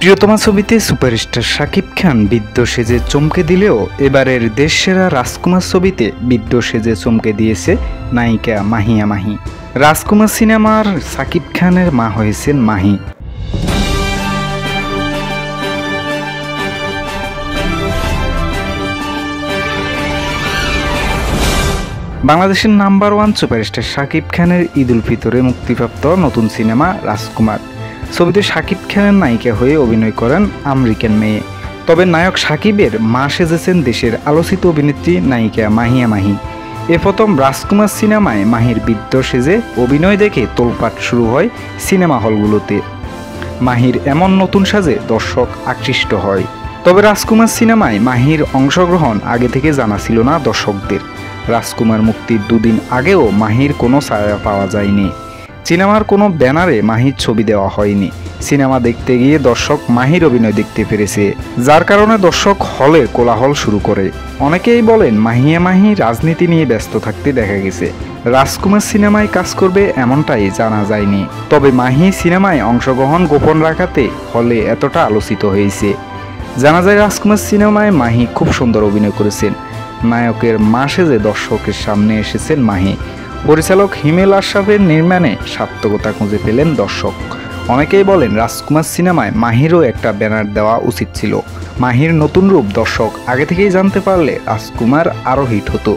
প্রিয়তমা ছবিতে সুপারস্টার শাকিব খান বৃদ্ধ সেজে চমকে দিলেও এবারের দেশসেরা রাজকুমার ছবিতে বৃদ্ধ সেজে চমকে দিয়েছে নায়িকা মাহিয়া মাহি। রাজকুমার সিনেমার শাকিব খানের মা হয়েছেন মাহি। বাংলাদেশের নাম্বার 1 সুপারস্টার শাকিব খানের ঈদ উল ফিতরে মুক্তিপ্রাপ্ত নতুন সিনেমা রাজকুমার ছবিতে শাকিব খানের নায়িকা হয়ে অভিনয় করেন আমেরিকান মেয়ে। তবে নায়ক শাকিবের মা সেজেছেন দেশের আলোচিত অভিনেত্রী নায়িকা মাহিয়া মাহি। এ প্রথম রাজকুমার সিনেমায় মাহির বৃদ্ধ সেজে অভিনয় দেখে তোলপাট শুরু হয় সিনেমা হলগুলোতে। মাহির এমন নতুন সাজে দর্শক আকৃষ্ট হয়। তবে রাজকুমার সিনেমায় মাহির অংশগ্রহণ আগে থেকে জানা ছিল না দর্শকদের। রাজকুমার মুক্তির দুদিন আগেও মাহির কোনো ছায়া পাওয়া যায়নি। সিনেমার কোনো ব্যানারে মাহির ছবি দেওয়া হয়নি। সিনেমা দেখতে গিয়ে দর্শক মাহির অভিনয় দেখতে পেরেছে, যার কারণে দর্শক হলে কোলাহল শুরু করে। অনেকেই বলেন মাহিয়া মাহি রাজনীতি নিয়ে ব্যস্ত থাকতে দেখা গেছে। রাজকুমার সিনেমায় কাজ করবে এমনটাই জানা যায়নি। তবে মাহি সিনেমায় অংশগ্রহণ গোপন রাখাতে হলে এতটা আলোচিত হয়েছে। জানা যায় রাজকুমার সিনেমায় মাহি খুব সুন্দর অভিনয় করেছেন। নায়কের মা সেজে দর্শকের সামনে এসেছেন মাহি। পরিচালক হিমেল আশরাফের নির্মাণে সার্থকতা খুঁজে পেলেন দর্শক। অনেকেই বলেন রাজকুমার সিনেমায় মাহিরও একটা ব্যানার দেওয়া উচিত ছিল। মাহির নতুন রূপ দর্শক আগে থেকেই জানতে পারলে রাজকুমার আরও হিট হতো।